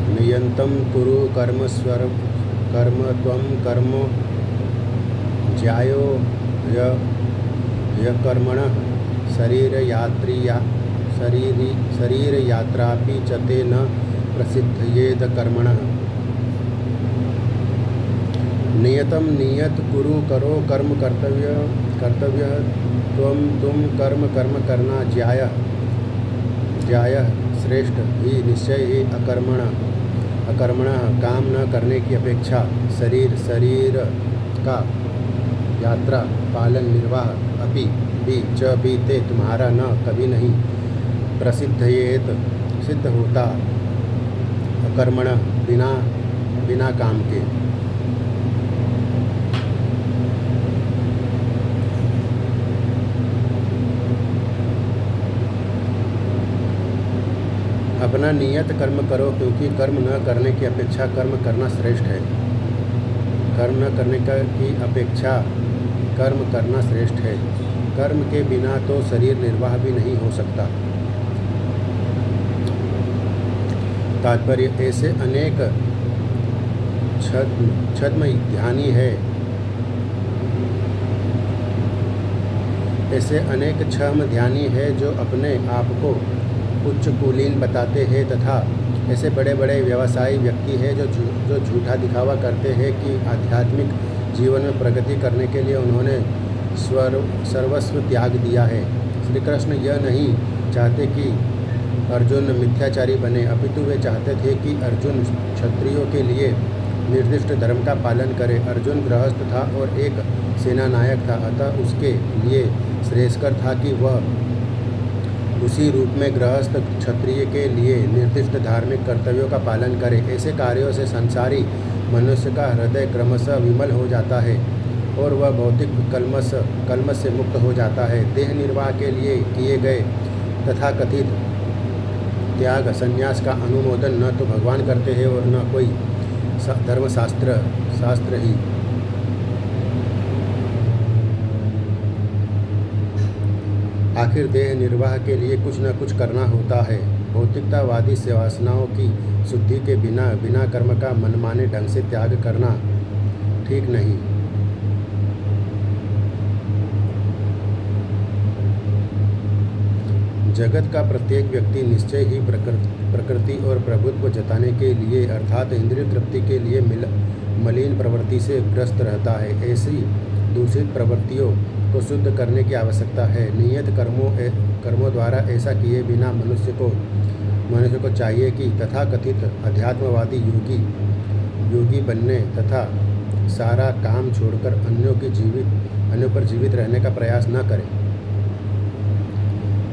नियंतं कुरु कर्म त्वं कर्म ज्यायो यकर्मणः शरीरयात्रापि च ते न प्रसिद्धयेद कर्मणः। नियतम नियत कुरु करो कर्म कर्तव्य तुम कर्म करना ज्याय श्रेष्ठ ही निश्चय ही अकर्मण काम न करने की अपेक्षा शरीर का यात्रा पालन निर्वाह अपि भी ते तुम्हारा न कभी नहीं सिद्ध होता अकर्मण बिना काम के। अपना नियत कर्म करो क्योंकि कर्म न करने की अपेक्षा कर्म करना श्रेष्ठ है। कर्म न करने की अपेक्षा कर्म करना श्रेष्ठ है। कर्म के बिना तो शरीर निर्वाह भी नहीं हो सकता। तात्पर्य ऐसे अनेक छद्म ध्यानी है जो अपने आप को उच्च कुलीन बताते हैं तथा ऐसे बड़े बड़े व्यवसायी व्यक्ति हैं जो झूठा दिखावा करते हैं कि आध्यात्मिक जीवन में प्रगति करने के लिए उन्होंने सर्वस्व त्याग दिया है। श्री कृष्ण यह नहीं चाहते कि अर्जुन मिथ्याचारी बने, अपितु वे चाहते थे कि अर्जुन क्षत्रियों के लिए निर्दिष्ट धर्म का पालन करे। अर्जुन गृहस्थ था और एक सेना नायक था, अतः उसके लिए श्रेयस्कर था कि वह उसी रूप में गृहस्थ क्षत्रिय के लिए निर्दिष्ट धार्मिक कर्तव्यों का पालन करे। ऐसे कार्यों से संसारी मनुष्य का हृदय क्रमशः विमल हो जाता है और वह भौतिक कल्मश से मुक्त हो जाता है। देह निर्वाह के लिए किए गए तथाकथित त्याग संन्यास का अनुमोदन न तो भगवान करते हैं और न कोई धर्मशास्त्र ही। आखिर देह निर्वाह के लिए कुछ न कुछ करना होता है। भौतिकतावादी वासनाओं की शुद्धि के बिना कर्म का मनमाने ढंग से त्याग करना ठीक नहीं। जगत का प्रत्येक व्यक्ति निश्चय ही प्रकृति और प्रभुत्व जताने के लिए अर्थात इंद्रिय तृप्ति के लिए मलिन प्रवृत्ति से ग्रस्त रहता है। ऐसी दूषित प्रवृत्तियों को शुद्ध करने की आवश्यकता है। नियत कर्मों द्वारा ऐसा किए बिना मनुष्य को चाहिए कि तथाकथित अध्यात्मवादी योगी बनने तथा सारा काम छोड़कर अन्यों पर जीवित रहने का प्रयास न करें।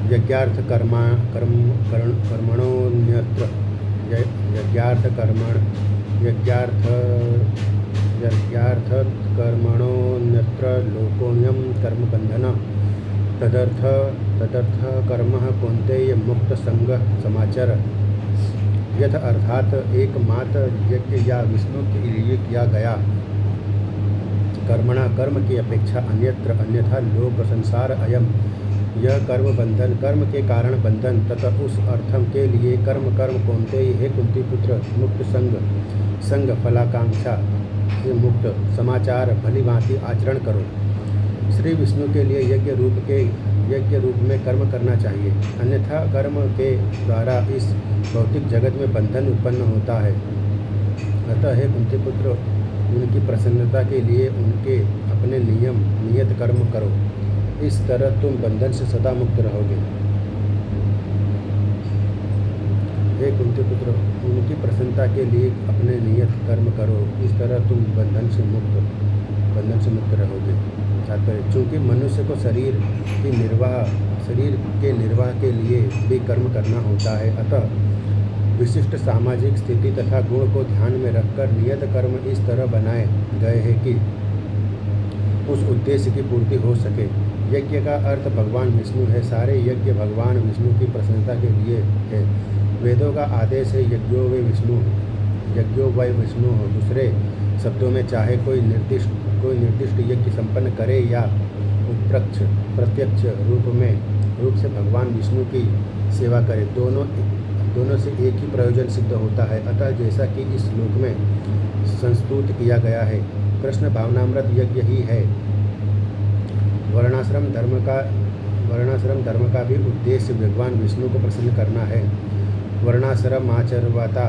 यज्ञार्थकर्मणोऽन्यत्र लोकोऽयं कर्मबन्धनः तदर्थ कर्म कौन्तेय मुक्त संग समाचार। यथ अर्थात एकमात्र यज्ञ या विष्णु के लिए किया गया कर्मणा कर्म की अपेक्षा अन्यथा लोक संसार अयम यह कर्म बंधन कर्म के कारण बंधन तथा उस अर्थम के लिए कर्म कौन्तेय हे कुंती पुत्र मुक्त संग फलाकांक्षा से मुक्त समाचार भली भांति आचरण करो। श्री विष्णु के लिए यज्ञ रूप में कर्म करना चाहिए, अन्यथा कर्म के द्वारा इस भौतिक जगत में बंधन उत्पन्न होता है। अतः हे कुंती पुत्र उनकी प्रसन्नता के लिए उनके अपने नियत कर्म करो, इस तरह तुम बंधन से सदा मुक्त रहोगे। हे कुंती पुत्र उनकी प्रसन्नता के लिए अपने नियत कर्म करो, इस तरह तुम बंधन से मुक्त रहोगे। तात्पर्य चूँकि मनुष्य को शरीर के निर्वाह के लिए भी कर्म करना होता है, अतः विशिष्ट सामाजिक स्थिति तथा गुण को ध्यान में रखकर नियत कर्म इस तरह बनाए गए हैं कि उस उद्देश्य की पूर्ति हो सके। यज्ञ का अर्थ भगवान विष्णु है। सारे यज्ञ भगवान विष्णु की प्रसन्नता के लिए है। वेदों का आदेश है यज्ञो वै विष्णु हो। दूसरे शब्दों में चाहे कोई निर्दिष्ट यज्ञ संपन्न करे या प्रत्यक्ष रूप में रूप से भगवान विष्णु की सेवा करे। दोनों से एक ही प्रयोजन सिद्ध होता है। अतः जैसा कि इस श्लोक में संस्तुत किया गया है, कृष्ण भावनामृत यज्ञ ही है। वर्णाश्रम धर्म का भी उद्देश्य भगवान विष्णु को प्रसन्न करना है। वर्णाश्रमाचारवता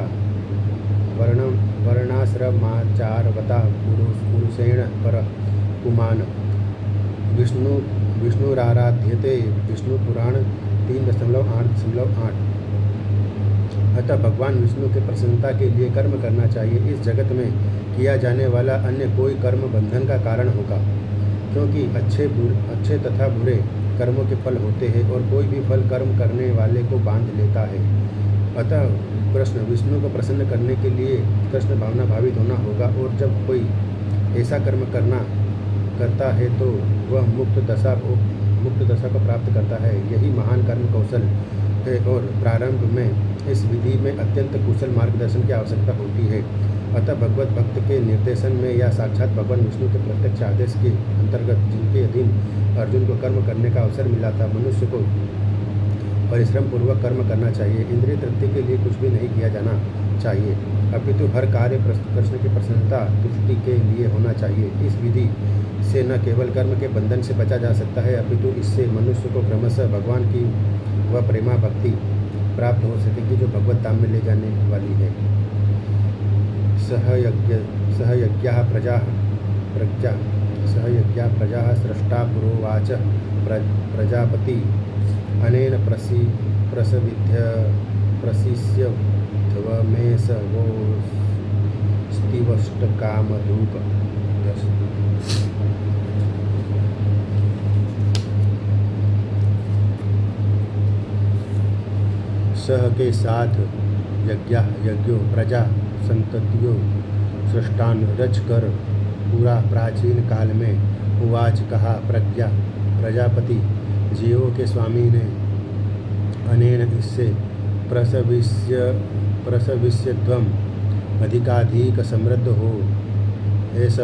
पुरुषेण पर पुमान विष्णुराराध्यते। विष्णु पुराण 3.8.8। अतः भगवान विष्णु के प्रसन्नता के लिए कर्म करना चाहिए। इस जगत में किया जाने वाला अन्य कोई कर्म बंधन का कारण होगा, क्योंकि अच्छे तथा बुरे कर्मों के फल होते हैं और कोई भी फल कर्म करने वाले को बांध लेता है। अतः कृष्ण विष्णु को प्रसन्न करने के लिए कृष्ण भावना भावित होना होगा, और जब कोई ऐसा कर्म करता है तो वह मुक्त दशा को प्राप्त करता है। यही महान कर्म कौशल है, और प्रारंभ में इस विधि में अत्यंत कुशल मार्गदर्शन की आवश्यकता होती है। अतः भगवत भक्त के निर्देशन में या साक्षात भगवान विष्णु के प्रत्यक्ष आदेश के अंतर्गत, जिनके अधीन अर्जुन को कर्म करने का अवसर मिला था, मनुष्य को परिश्रम पूर्वक कर्म करना चाहिए। इंद्रिय तृप्ति के लिए कुछ भी नहीं किया जाना चाहिए, अपितु हर कार्य कृष्ण की प्रसन्नता तुष्टि के लिए होना चाहिए। इस विधि से न केवल कर्म के बंधन से बचा जा सकता है, अपितु इससे मनुष्य को क्रमशः भगवान की वह प्रेमा भक्ति प्राप्त हो सकेगी जो भगवत धाम में ले जाने वाली है। सहयज्ञा प्रजा स्रष्टा पुरोवाच प्रजापति अनेन प्रसिष्यध्वमेश वो स्तिवष्टकामधूप। सह के साथ यज्ञों प्रजा संततियों सृष्टान रच कर पूरा प्राचीन काल में उवाच कहा, प्रजापति जीवों के स्वामी ने अनेन इससे प्रसविष्यध्वम अधिकाधिक समृद्ध हो, ऐसा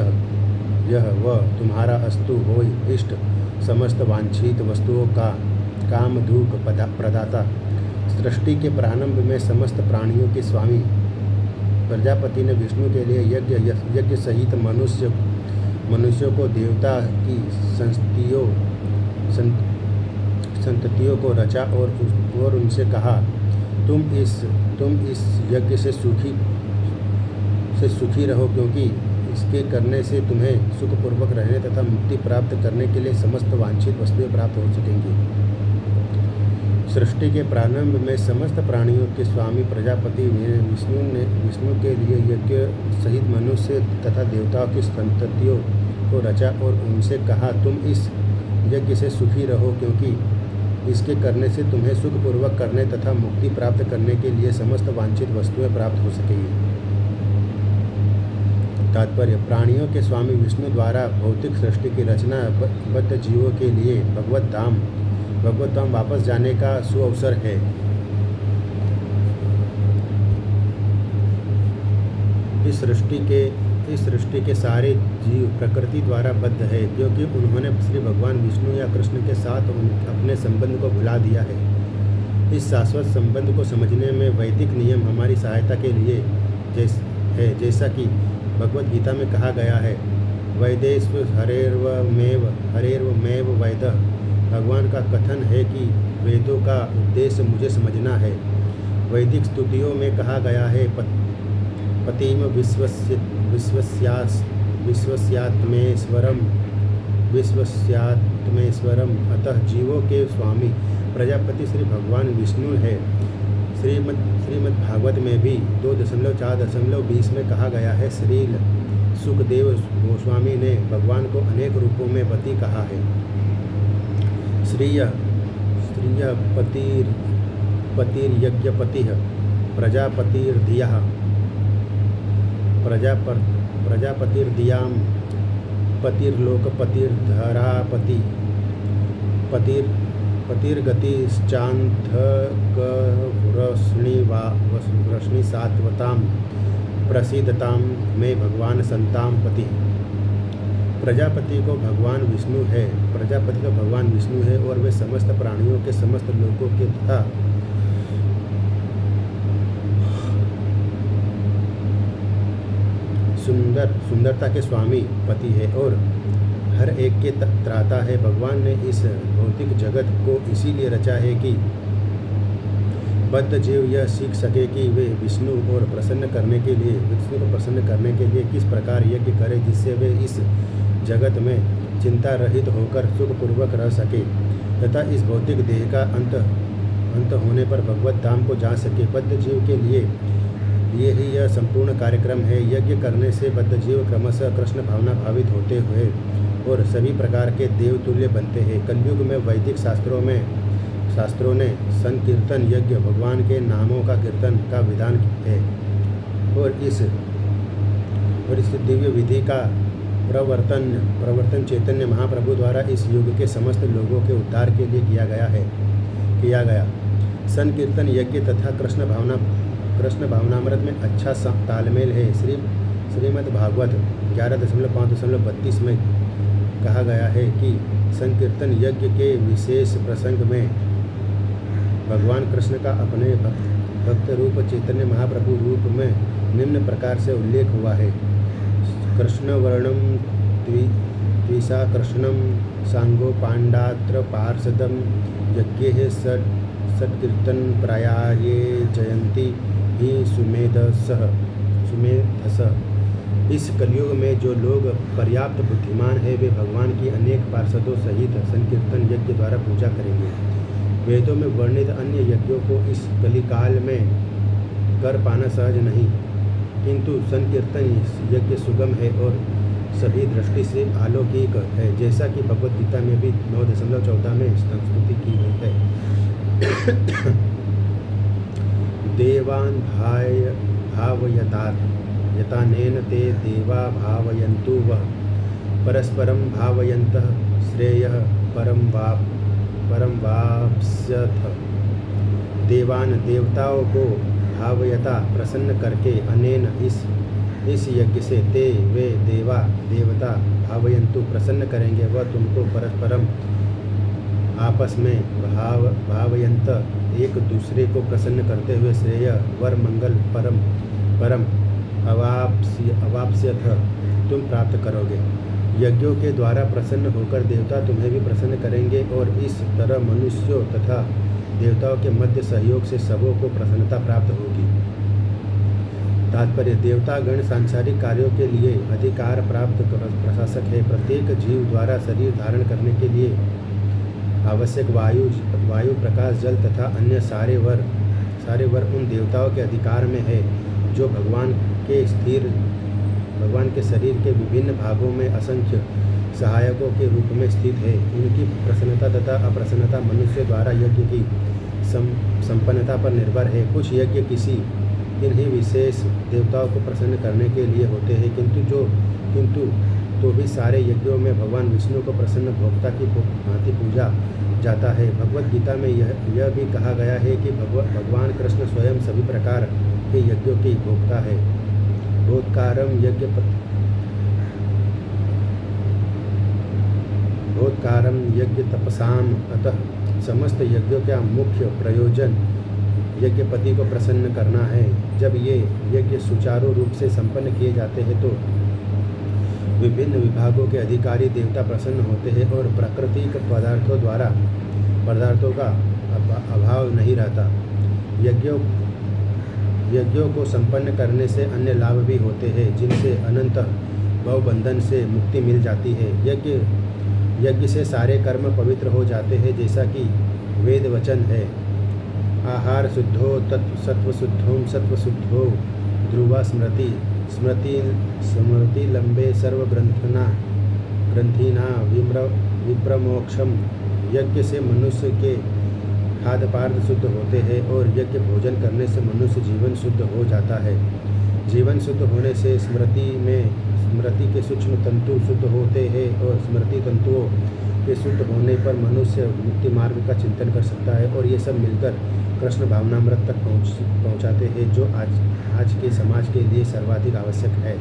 यह वह तुम्हारा अस्तु हो इष्ट समस्त वांछित वस्तुओं का कामधूक प्रदाता। सृष्टि के प्रारंभ में समस्त प्राणियों के स्वामी प्रजापति ने विष्णु के लिए यज्ञ सहित मनुष्यों को देवता की संततियों को रचा और उनसे कहा, तुम इस यज्ञ से सुखी रहो, क्योंकि इसके करने से तुम्हें सुखपूर्वक रहने तथा मुक्ति प्राप्त करने के लिए समस्त वांछित वस्तुएं प्राप्त हो सकेंगी। सृष्टि के प्रारंभ में समस्त प्राणियों के स्वामी प्रजापति विष्णु के लिए यज्ञ सहित मनुष्य तथा देवताओं की संततियों को रचा और उनसे कहा, तुम इस यज्ञ से सुखी रहो, क्योंकि इसके करने से तुम्हें सुखपूर्वक करने तथा मुक्ति प्राप्त करने के लिए समस्त वांछित वस्तुएं प्राप्त हो सकेंगी। तात्पर्य: प्राणियों के स्वामी विष्णु द्वारा भौतिक सृष्टि की रचना बद्ध जीवों के लिए भगवत धाम वापस जाने का सुअवसर है। इस सृष्टि के सारे जीव प्रकृति द्वारा बद्ध है, क्योंकि उन्होंने श्री भगवान विष्णु या कृष्ण के साथ अपने संबंध को भुला दिया है। इस शाश्वत संबंध को समझने में वैदिक नियम हमारी सहायता के लिए है, जैसा कि भगवद गीता में कहा गया है, वैदेषु हरेर्वमेव वैदः। भगवान का कथन है कि वेदों का उद्देश्य मुझे समझना है। वैदिक स्तुतियों में कहा गया है, पतिम विश्वस्यात्मेश्वरम। अतः जीवों के स्वामी प्रजापति श्री भगवान विष्णु है। श्रीमद् भागवत में भी 2.4.20 में कहा गया है, श्री सुखदेव गोस्वामी ने भगवान को अनेक रूपों में पति कहा है। श्रिय पतिर्यज्ञपतिः प्रजापतिर्धियः प्रजापतिर्धियां पतिर्लोकपतिर्धरापति पतिर्गतिश्चान्धकवृष्णिसात्वतां प्रसीदतां मे भगवान संतां पति। प्रजापति को भगवान विष्णु है, प्रजापति तो भगवान विष्णु है और वे समस्त प्राणियों के, समस्त लोगों के तथा सुंदरता के स्वामी पति है और हर एक के त्राता है। भगवान ने इस भौतिक जगत को इसीलिए रचा है कि बद्ध जीव यह सीख सके कि वे विष्णु को प्रसन्न करने के लिए किस प्रकार यज्ञ करें, जिससे वे इस जगत में चिंता रहित होकर सुखपूर्वक रह सके तथा इस भौतिक देह का अंत होने पर भगवत धाम को जा सके। बद्ध जीव के लिए ही यह संपूर्ण कार्यक्रम है। यज्ञ करने से बद्ध जीव क्रमशः कृष्ण भावना भावित होते हुए और सभी प्रकार के देवतुल्य बनते हैं। कलयुग में वैदिक शास्त्रों ने संकीर्तन यज्ञ, भगवान के नामों का कीर्तन का विधान है और इस दिव्य विधि का प्रवर्तन चैतन्य महाप्रभु द्वारा इस युग के समस्त लोगों के उद्धार के लिए किया गया। संकीर्तन यज्ञ तथा कृष्ण भावनामृत में अच्छा तालमेल है। श्रीमद् भागवत 11.5.32 में कहा गया है कि संकीर्तन यज्ञ के विशेष प्रसंग में भगवान कृष्ण का अपने भक्त रूप चैतन्य महाप्रभु रूप में निम्न प्रकार से उल्लेख हुआ है। कृष्णवर्णम द्विषा कृष्णम सांगो पांडात्र पार्षदम यज्ञे सत्कीर्तन प्रायाये जयंती ही सुमेधसः। इस कलयुग में जो लोग पर्याप्त बुद्धिमान हैं वे भगवान की अनेक पार्षदों सहित संकीर्तन यज्ञ द्वारा पूजा करेंगे। वेदों में वर्णित अन्य यज्ञों को इस कलिकाल में कर पाना सहज नहीं, किंतु संकीर्तन यज्ञ सुगम है और सभी दृष्टि से अलौकिक है, जैसा कि भगवद गीता में भी 9.14 में स्तुति की गई है। देवान् भावयतानेन ते देवा भावयन्तु वः परस्परं भावयन्तः श्रेयः परं वाप्स्यथ। देवान देवताओं को भावयता प्रसन्न करके अनेन इस यज्ञ से ते वे देवता भावयन्तु प्रसन्न करेंगे, वह तुमको परस्परम आपस में भावयंत एक दूसरे को प्रसन्न करते हुए श्रेय वर मंगल परम अवाप्स्यथ तुम प्राप्त करोगे। यज्ञों के द्वारा प्रसन्न होकर देवता तुम्हें भी प्रसन्न करेंगे और इस तरह मनुष्यों तथा देवताओं के मध्य सहयोग से सबों को प्रसन्नता प्राप्त होगी। तात्पर्य, देवतागण सांसारिक कार्यों के लिए अधिकार प्राप्त प्रशासक है। प्रत्येक जीव द्वारा शरीर धारण करने के लिए आवश्यक वायु प्रकाश जल तथा अन्य सारे वर उन देवताओं के अधिकार में है जो भगवान के शरीर के विभिन्न भागों में असंख्य सहायकों के रूप में स्थित है। उनकी प्रसन्नता तथा अप्रसन्नता मनुष्य द्वारा यज्ञ की संपन्नता पर निर्भर है। कुछ यज्ञ किन्हीं विशेष देवताओं को प्रसन्न करने के लिए होते हैं, किंतु तो भी सारे यज्ञों में भगवान विष्णु को प्रसन्न भोक्ता की भांति पूजा जाता है। भगवद गीता में यह भी कहा गया है कि भगवान कृष्ण स्वयं सभी प्रकार के यज्ञों के भोक्ता है। बोधकारम यज्ञ तपसाम। अतः समस्त यज्ञों का मुख्य प्रयोजन यज्ञपति को प्रसन्न करना है। जब ये यज्ञ सुचारू रूप से संपन्न किए जाते हैं तो विभिन्न विभागों के अधिकारी देवता प्रसन्न होते हैं और प्राकृतिक पदार्थों का अभाव नहीं रहता। यज्ञों को संपन्न करने से अन्य लाभ भी होते हैं, जिनसे अनंत भवबंधन से मुक्ति मिल जाती है। यज्ञ से सारे कर्म पवित्र हो जाते हैं, जैसा कि वेद वचन है। आहार शुद्धो सत्वशुद्धो ध्रुवा स्मृति लंबे ग्रंथिना विप्रमोक्षम। यज्ञ से मनुष्य के खाद्य पदार्थ शुद्ध होते हैं और यज्ञ भोजन करने से मनुष्य जीवन शुद्ध हो जाता है। जीवन शुद्ध होने से स्मृति के सूक्ष्म तंतु शुद्ध होते हैं और स्मृति तंतुओं के शुद्ध होने पर मनुष्य मुक्ति मार्ग का चिंतन कर सकता है और ये सब मिलकर कृष्ण भावनामृत तक पहुँचाते हैं, जो आज के समाज के लिए सर्वाधिक आवश्यक है।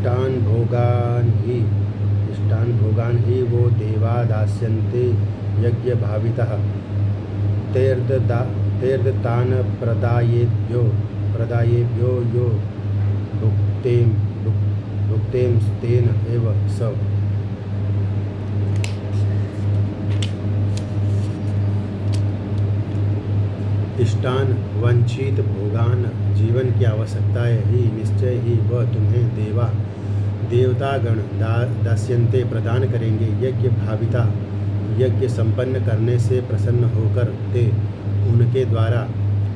इष्टान भोगान ही वो देवा दास्यन्ते यज्ञ भावितः तेर्दतान प्रदायेभ्यो यो भुक्तेम स्तेन एव स। इष्टान वंचित भोगान जीवन की आवश्यकताएं ही निश्चय ही वह तुम्हें देवतागण दास्यन्ते प्रदान करेंगे। यज्ञ भाविता यज्ञ संपन्न करने से प्रसन्न होकर ते उनके द्वारा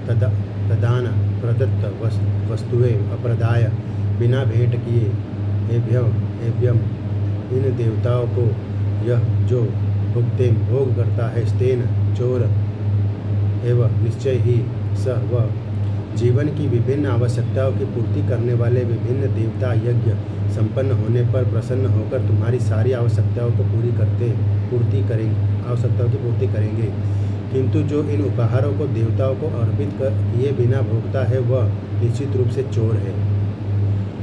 प्रदान प्रदत्त वस्तुएं अप्रदाय बिना भेंट किए एभ्यम इन देवताओं को यह जो भुगते भोग करता है स्तेन चोर एवं निश्चय ही सह वह जीवन की विभिन्न आवश्यकताओं की पूर्ति करने वाले विभिन्न देवता यज्ञ संपन्न होने पर प्रसन्न होकर तुम्हारी सारी आवश्यकताओं की पूर्ति करेंगे। किंतु जो इन उपहारों को देवताओं को अर्पित किए बिना भोगता है वह निश्चित रूप से चोर है।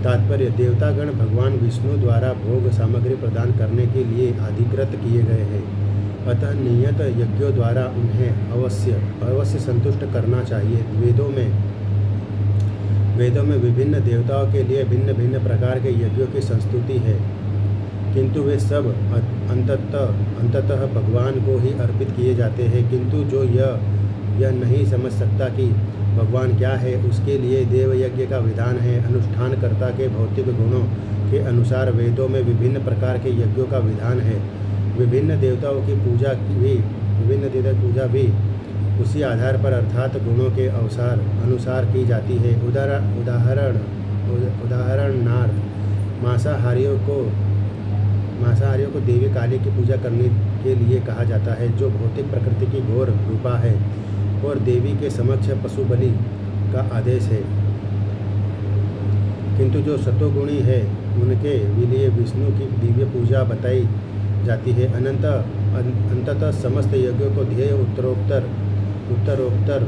तात्पर्य देवतागण भगवान विष्णु द्वारा भोग सामग्री प्रदान करने के लिए अधिकृत किए गए हैं, अतः नियत यज्ञों द्वारा उन्हें अवश्य संतुष्ट करना चाहिए। वेदों में विभिन्न देवताओं के लिए भिन्न भिन्न प्रकार के यज्ञों की संस्तुति है, किंतु वे सब अंततः भगवान को ही अर्पित किए जाते हैं। किंतु जो यह नहीं समझ सकता कि भगवान क्या है, उसके लिए देव यज्ञ का विधान है। अनुष्ठानकर्ता के भौतिक गुणों के अनुसार वेदों में विभिन्न प्रकार के यज्ञों का विधान है। विभिन्न देवताओं की पूजा भी उसी आधार पर अर्थात गुणों के अनुसार की जाती है। उदाहरणार्थ मांसाहारियों को देवी काली की पूजा करने के लिए कहा जाता है, जो भौतिक प्रकृति की घोर रूपा है, और देवी के समक्ष पशु बलि का आदेश है। किंतु जो सतोगुणी है उनके लिए विष्णु की दिव्य पूजा बताई जाती है। अंततः समस्त यज्ञों को ध्येय उत्तरोत्तर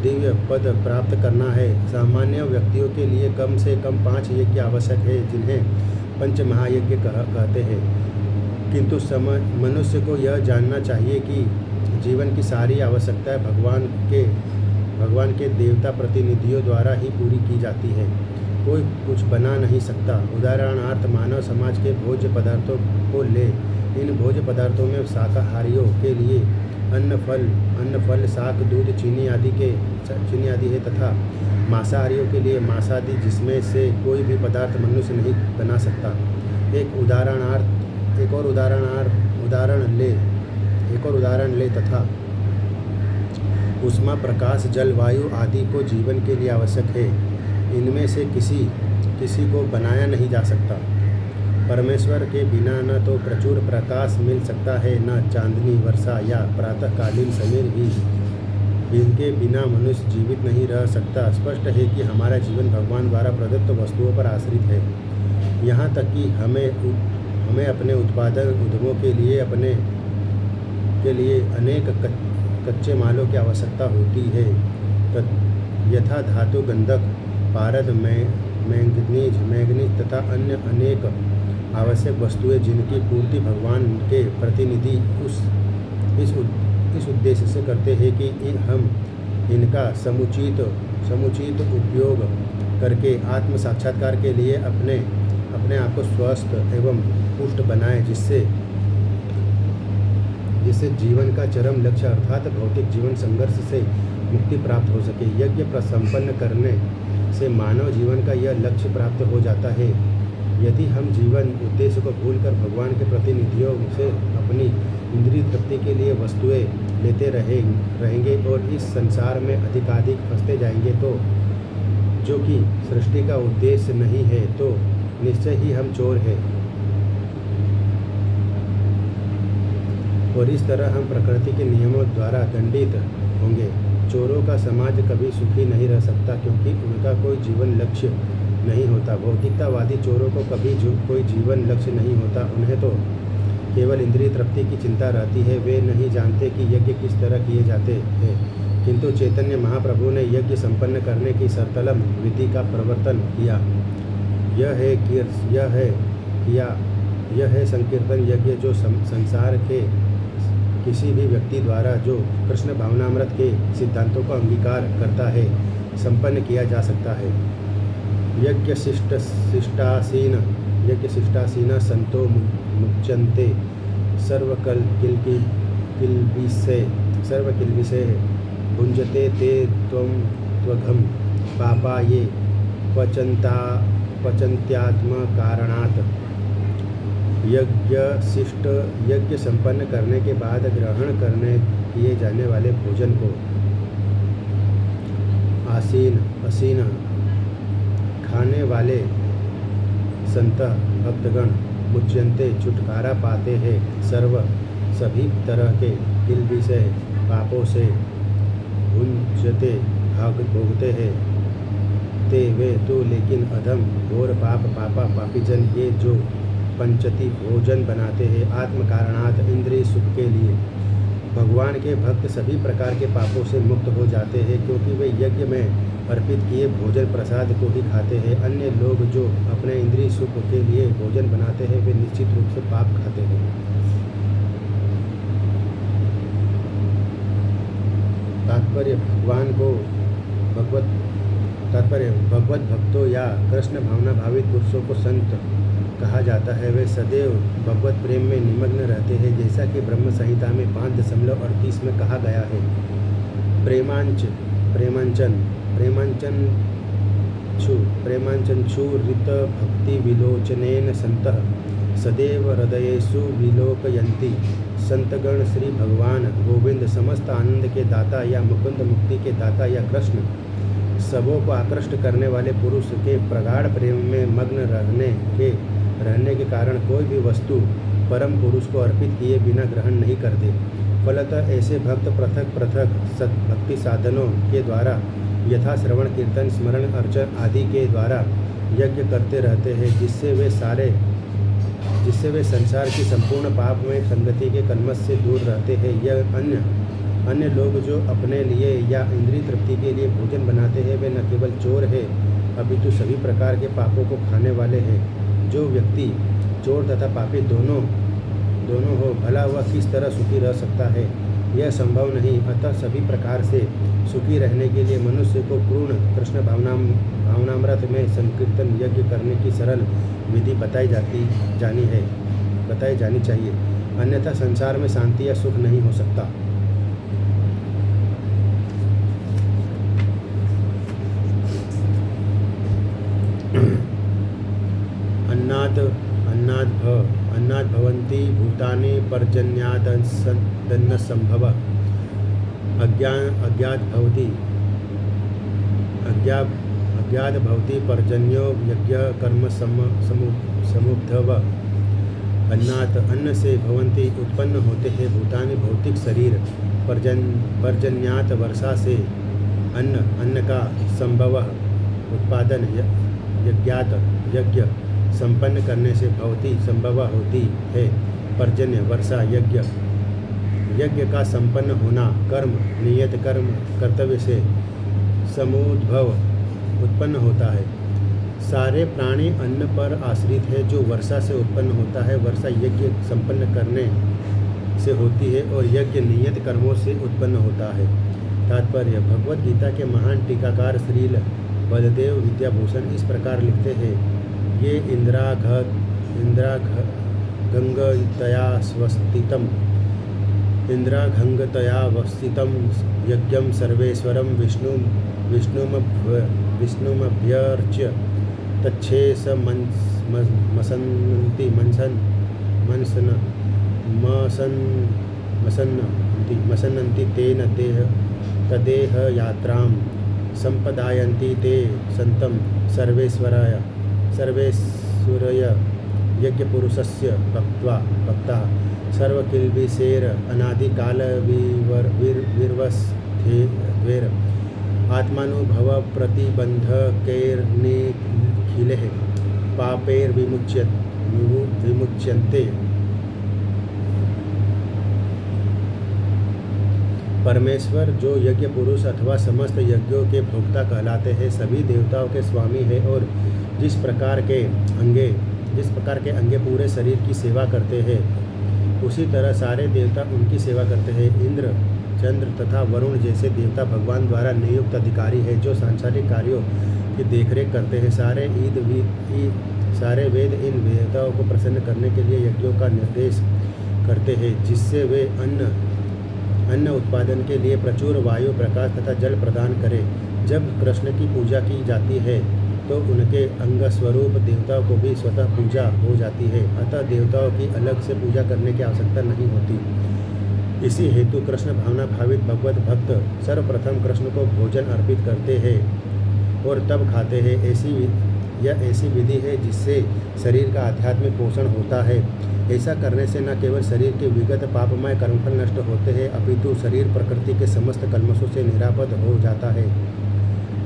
दिव्य पद प्राप्त करना है। सामान्य व्यक्तियों के लिए कम से कम 5 यज्ञ आवश्यक है, जिन्हें पंच महायज्ञ कहते हैं। किंतु मनुष्य को यह जानना चाहिए कि जीवन की सारी आवश्यकताएं भगवान के देवता प्रतिनिधियों द्वारा ही पूरी की जाती है, कोई कुछ बना नहीं सकता। उदाहरणार्थ मानव समाज के भोज्य पदार्थों को ले। इन भोज्य पदार्थों में शाकाहारियों के लिए अन्न फल शाक दूध चीनी आदि है, तथा मांसाहारियों के लिए मांसादि, जिसमें से कोई भी पदार्थ मनुष्य नहीं बना सकता। एक और उदाहरण ले तथा उष्मा प्रकाश जल वायु आदि को जीवन के लिए आवश्यक है। इनमें से किसी को बनाया नहीं जा सकता। परमेश्वर के बिना न तो प्रचुर प्रकाश मिल सकता है, न चांदनी वर्षा या प्रातःकालीन समीर भी। इनके बिना मनुष्य जीवित नहीं रह सकता। स्पष्ट है कि हमारा जीवन भगवान द्वारा प्रदत्त वस्तुओं पर आश्रित है। यहाँ तक कि हमें अपने उत्पादन उद्यमों के लिए अनेक कच्चे मालों की आवश्यकता होती है, यथा धातु, गंधक, पारद, मैंगनीज तथा अन्य अनेक आवश्यक वस्तुएं, जिनकी पूर्ति भगवान के प्रतिनिधि इस उद्देश्य से करते हैं कि हम इनका समुचित उपयोग करके आत्म साक्षात्कार के लिए अपने आप को स्वस्थ एवं पुष्ट बनाएं, जिससे जीवन का चरम लक्ष्य अर्थात भौतिक जीवन संघर्ष से मुक्ति प्राप्त हो सके। यज्ञ संपन्न करने से मानव जीवन का यह लक्ष्य प्राप्त हो जाता है। यदि हम जीवन उद्देश्य को भूलकर भगवान के प्रतिनिधियों से अपनी इंद्रिय तृप्ति के लिए वस्तुएं लेते रहेंगे और इस संसार में अधिकाधिक फंसते जाएंगे, तो जो कि सृष्टि का उद्देश्य नहीं है, तो निश्चय ही हम चोर हैं। और इस तरह हम प्रकृति के नियमों द्वारा दंडित होंगे। चोरों का समाज कभी सुखी नहीं रह सकता, क्योंकि उनका कोई जीवन लक्ष्य नहीं होता। भौतिकतावादी चोरों को कभी कोई जीवन लक्ष्य नहीं होता। उन्हें तो केवल इंद्रिय तृप्ति की चिंता रहती है। वे नहीं जानते कि यज्ञ किस तरह किए जाते हैं। किंतु चैतन्य महाप्रभु ने यज्ञ संपन्न करने की सरतलम विधि का प्रवर्तन किया। यह है संकीर्तन यज्ञ जो संसार के किसी भी व्यक्ति द्वारा जो कृष्ण भावनामृत के सिद्धांतों का अंगीकार करता है संपन्न किया जा सकता है। यज्ञ शिष्टासीन संतो मुच्यन्ते सर्वकिल्बिषे भुञ्जते ते त्वघं पापा ये पचन्त्यात्मकारणात्। यज्ञ संपन्न करने के बाद ग्रहण करने किए जाने वाले भोजन को असीन खाने वाले संत भक्तगण मुच्यन्ते छुटकारा पाते हैं सभी तरह के किल्बिषय पापों से भुंजते भोगते हैं ते वे तो लेकिन अधम घोर पापीजन ये जो पंचती भोजन बनाते हैं आत्म कारणात इंद्रिय सुख के लिए। भगवान के भक्त सभी प्रकार के पापों से मुक्त हो जाते हैं क्योंकि वे यज्ञ में अर्पित किए भोजन प्रसाद को ही खाते हैं। अन्य लोग जो अपने इंद्रिय सुख के लिए भोजन बनाते हैं वे निश्चित रूप से पाप खाते हैं। तात्पर्य भगवत भक्तों या कृष्ण भावना भावित पुरुषों को संत कहा जाता है। वे सदैव भगवत प्रेम में निमग्न रहते हैं जैसा कि ब्रह्म संहिता में 5.38 में कहा गया है। प्रेमांचन छु ऋत भक्ति विलोचनेन संतः सदैव हृदयेषु विलोकयन्ति। संतगण श्री भगवान गोविंद समस्त आनंद के दाता या मुकुंद मुक्ति के दाता या कृष्ण सबों को आकृष्ट करने वाले पुरुष के प्रगाढ़ प्रेम में मग्न रहने के कारण कोई भी वस्तु परम पुरुष को अर्पित किए बिना ग्रहण नहीं करते। फलतः ऐसे भक्त पृथक भक्ति साधनों के द्वारा यथा श्रवण कीर्तन स्मरण अर्चन आदि के द्वारा यज्ञ करते रहते हैं जिससे वे संसार की संपूर्ण पाप में संगति के कलमश से दूर रहते हैं। यह अन्य लोग जो अपने लिए या इंद्रिय तृप्ति के लिए भोजन बनाते हैं वे न केवल चोर है अपितु सभी प्रकार के पापों को खाने वाले हैं। जो व्यक्ति चोर तथा पापी दोनों हो भला वह किस तरह सुखी रह सकता है, यह संभव नहीं। अतः सभी प्रकार से सुखी रहने के लिए मनुष्य को पूर्ण कृष्ण भावनामृत में संकीर्तन यज्ञ करने की सरल विधि बताई जानी चाहिए, अन्यथा संसार में शांति या सुख नहीं हो सकता। अन्नाद् भवन्ति भूतानि पर्जन्यादन्न संभवः। अज्ञात भवति पर्जन्यो यज्ञ कर्म समुद्धव। अन्नात् अन्न से भवन्ति उत्पन्न होते हैं भूतानि भौतिक शरीर। पर्जन्यात वर्षा से अन्न का संभवः उत्पादन। यज्ञात यज्ञ संपन्न करने से भवती संभव होती है पर्जन्य वर्षा। यज्ञ का संपन्न होना कर्म नियत कर्म कर्तव्य से समुद्भव उत्पन्न होता है। सारे प्राणी अन्न पर आश्रित है जो वर्षा से उत्पन्न होता है। वर्षा यज्ञ संपन्न करने से होती है और यज्ञ नियत कर्मों से उत्पन्न होता है। तात्पर्य भगवद गीता के महान टीकाकार श्रील बलदेव विद्याभूषण इस प्रकार लिखते हैं। ये इंद्राघंगतया वस्थितं यज्ञं सर्वेश्वरं विष्णुमभ्यर्च्य तच्छेष मसन्नन्ति तेन तदेह यात्रां संपदायन्ति ते संतं सर्वेश्वरय यज्ञपुरुषस्य भक्ता सर्वकिल्बिषेर अनादिकाल विर्वस्थेर आत्मानुभव प्रतिबंधकैर्निखिलैः पापैर्विमुच्यन्ते। परमेश्वर जो यज्ञ पुरुष अथवा समस्त यज्ञों के भोक्ता कहलाते हैं, सभी देवताओं के स्वामी है और जिस प्रकार के अंगे पूरे शरीर की सेवा करते हैं, उसी तरह सारे देवता उनकी सेवा करते हैं। इंद्र, चंद्र तथा वरुण जैसे देवता भगवान द्वारा नियुक्त अधिकारी है जो सांसारिक कार्यों की देखरेख करते हैं। सारे वेद इन देवताओं को प्रसन्न करने के लिए यज्ञों का निर्देश करते हैं, जिससे वे अन्न उत्पादन के लिए प्रचुर वायु, प्रकाश तथा जल प्रदान करें। जब कृष्ण की पूजा की जाती है तो उनके अंग स्वरूप देवताओं को भी स्वतः पूजा हो जाती है, अतः देवताओं की अलग से पूजा करने की आवश्यकता नहीं होती। इसी हेतु कृष्ण भावना भावित भगवत भक्त सर्वप्रथम कृष्ण को भोजन अर्पित करते हैं और तब खाते हैं। ऐसी विधि है जिससे शरीर का आध्यात्मिक पोषण होता है। ऐसा करने से न केवल शरीर के विगत पापमय कर्मफल नष्ट होते हैं, अपितु शरीर प्रकृति के समस्त कल्मशों से निरापद हो जाता है।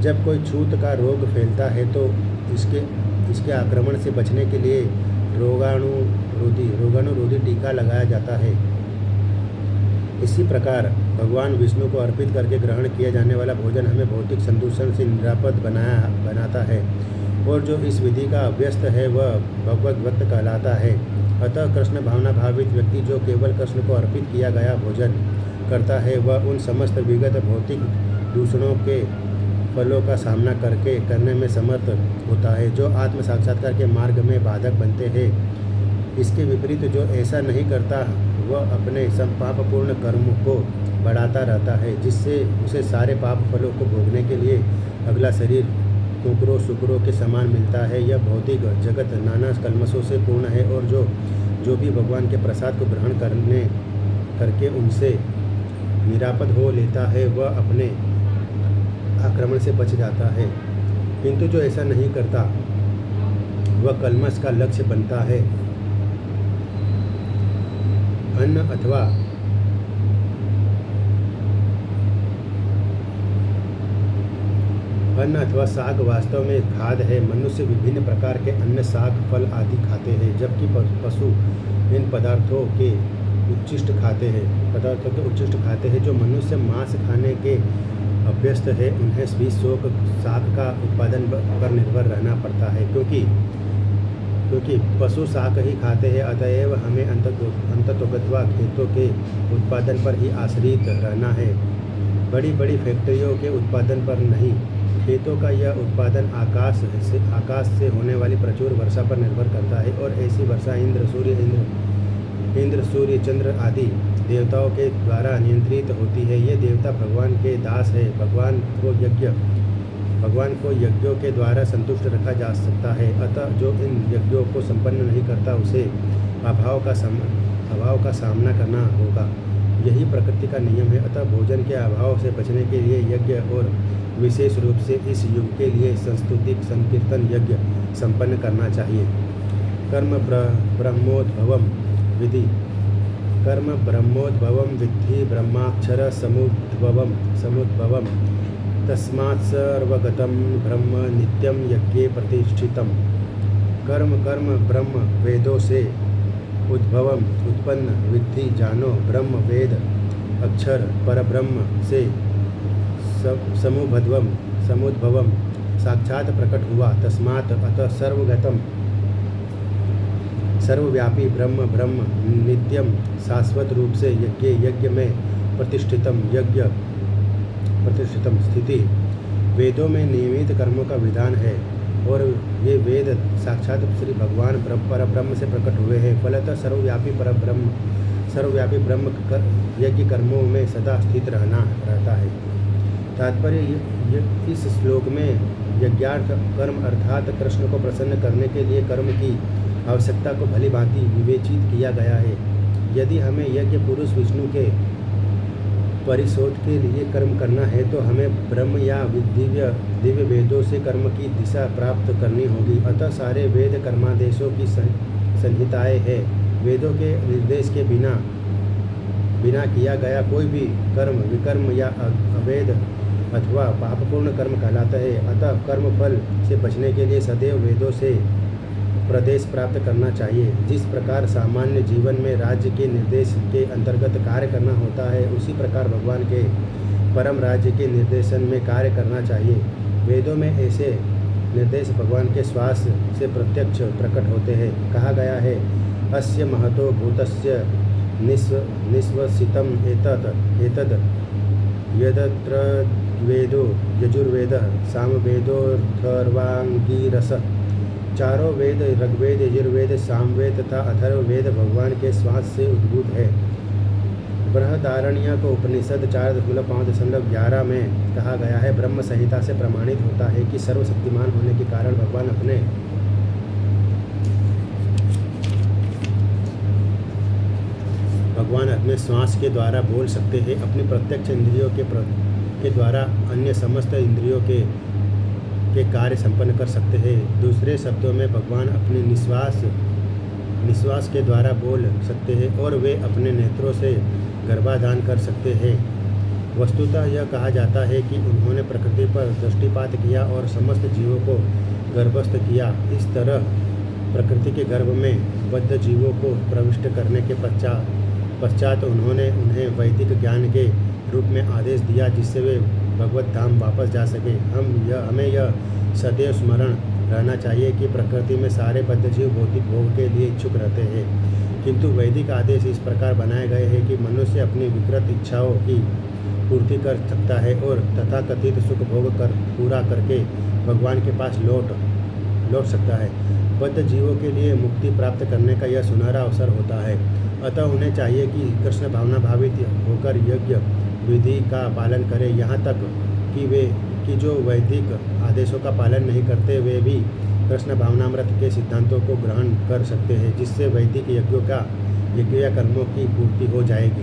जब कोई छूत का रोग फैलता है तो इसके आक्रमण से बचने के लिए रोगाणुरोधी टीका लगाया जाता है। इसी प्रकार भगवान विष्णु को अर्पित करके ग्रहण किया जाने वाला भोजन हमें भौतिक संदूषण से निरापद बनाता है, और जो इस विधि का अभ्यस्त है वह भगवत भक्त कहलाता है। अतः कृष्ण भावना भावित व्यक्ति जो केवल कृष्ण को अर्पित किया गया भोजन करता है, वह उन समस्त विगत भौतिक दूषणों के फलों का सामना करने में समर्थ होता है जो आत्म साक्षात्कार के मार्ग में बाधक बनते हैं। इसके विपरीत जो ऐसा नहीं करता वह अपने पापपूर्ण कर्म को बढ़ाता रहता है, जिससे उसे सारे पाप फलों को भोगने के लिए अगला शरीर कुकरों शुक्रों के समान मिलता है। यह भौतिक जगत नाना कल्मशों से पूर्ण है, और जो भी भगवान के प्रसाद को ग्रहण करके उनसे निरापद हो लेता है वह अपने आक्रमण से बच जाता है। किंतु जो ऐसा नहीं करता वह कल्मश का लक्ष्य बनता है। अन्न अथवा साग वास्तव में खाद है। मनुष्य विभिन्न प्रकार के अन्न, साग, फल आदि खाते हैं, जबकि पशु इन पदार्थों के उच्छिष्ट खाते हैं। जो मनुष्य मांस खाने के अभ्यस्त है उन्हें भी शोक साग का उत्पादन पर निर्भर रहना पड़ता है, क्योंकि पशु शाक ही खाते हैं। अतएव हमें अंततोगत्वा खेतों के उत्पादन पर ही आश्रित रहना है, बड़ी बड़ी फैक्ट्रियों के उत्पादन पर नहीं। खेतों का यह उत्पादन आकाश से होने वाली प्रचुर वर्षा पर निर्भर करता है, और ऐसी वर्षा इंद्र, सूर्य, चंद्र आदि देवताओं के द्वारा नियंत्रित होती है। ये देवता भगवान के दास है। भगवान को यज्ञों के द्वारा संतुष्ट रखा जा सकता है, अतः जो इन यज्ञों को संपन्न नहीं करता उसे अभाव का सामना करना होगा। यही प्रकृति का नियम है। अतः भोजन के अभाव से बचने के लिए यज्ञ, और विशेष रूप से इस युग के लिए संस्तुति संकीर्तन यज्ञ संपन्न करना चाहिए। कर्म ब्रह्मोद्भवम विद्धि ब्रह्माक्षर समुद्भवम तस्मात् सर्वगतं ब्रह्म नित्यं यज्ञे प्रतिष्ठितम्। कर्म ब्रह्म वेदों से उत्पन्न, विद्धि जानो, ब्रह्म वेद अक्षर परब्रह्म से समुद्भवम साक्षात प्रकट हुआ। तस्मात् अतः सर्वगतम सर्वव्यापी ब्रह्म नित्यम शाश्वत रूप से यज्ञ में प्रतिष्ठितम स्थिति। वेदों में नियमित कर्मों का विधान है, और ये वेद साक्षात श्री भगवान परब्रह्म से प्रकट हुए हैं। फलतः सर्वव्यापी ब्रह्म यज्ञ कर्मों में सदा स्थित रहता है। तात्पर्य इस श्लोक में यज्ञार्थ कर्म अर्थात कृष्ण को प्रसन्न करने के लिए कर्म की आवश्यकता को भली भांति विवेचित किया गया है। यदि हमें यज्ञ पुरुष विष्णु के परिशोध के लिए कर्म करना है तो हमें ब्रह्म या दिव्य वेदों से कर्म की दिशा प्राप्त करनी होगी। अतः सारे वेद कर्मादेशों की संहिताएं हैं। वेदों के निर्देश के बिना किया गया कोई भी कर्म विकर्म या अवैध अथवा पापपूर्ण कर्म कहलाता है। अतः कर्म फल से बचने के लिए सदैव वेदों से प्रदेश प्राप्त करना चाहिए। जिस प्रकार सामान्य जीवन में राज्य के निर्देश के अंतर्गत कार्य करना होता है, उसी प्रकार भगवान के परम राज्य के निर्देशन में कार्य करना चाहिए। वेदों में ऐसे निर्देश भगवान के श्वास से प्रत्यक्ष प्रकट होते हैं। कहा गया है, अस्य महतो भूतस्य निश्वसितम एतद यदत्र वेदो यजुर्वेदः सामवेदोऽथर्वाङ्गिरसः। चारों वेद ऋग्वेद, यजुर्वेद, सामवेद तथा अथर्ववेद भगवान के श्वास से उद्भूत है। बृहदारण्यक उपनिषद 4.5.11 में कहा गया है, ब्रह्म संहिता से प्रमाणित होता है कि सर्वशक्तिमान होने के कारण भगवान अपने श्वास के द्वारा बोल सकते हैं। अपनी प्रत्यक्ष इंद्रियों के द्वारा अन्य समस्त इंद्रियों के कार्य संपन्न कर सकते हैं। दूसरे शब्दों में भगवान अपने निश्वास के द्वारा बोल सकते हैं और वे अपने नेत्रों से गर्भाधान कर सकते हैं। वस्तुतः यह कहा जाता है कि उन्होंने प्रकृति पर दृष्टिपात किया और समस्त जीवों को गर्भस्थ किया। इस तरह प्रकृति के गर्भ में बद्ध जीवों को प्रविष्ट करने के पश्चात उन्होंने उन्हें वैदिक ज्ञान के रूप में आदेश दिया, जिससे वे भगवत धाम वापस जा सके। हमें यह सदैव स्मरण रहना चाहिए कि प्रकृति में सारे बद्ध जीव भौतिक भोग के लिए इच्छुक रहते हैं, किंतु वैदिक आदेश इस प्रकार बनाए गए हैं कि मनुष्य अपनी विकृत इच्छाओं की पूर्ति कर सकता है और तथाकथित सुख भोग पूरा करके भगवान के पास लौट सकता है। बद्ध जीवों के लिए मुक्ति प्राप्त करने का यह सुनहरा अवसर होता है। अतः उन्हें चाहिए कि कृष्ण भावना भावित होकर यज्ञ विधि का पालन करें, यहाँ तक कि जो वैदिक आदेशों का पालन नहीं करते वे भी कृष्ण भावनामृत के सिद्धांतों को ग्रहण कर सकते हैं, जिससे वैदिक यज्ञों या कर्मों की पूर्ति हो जाएगी।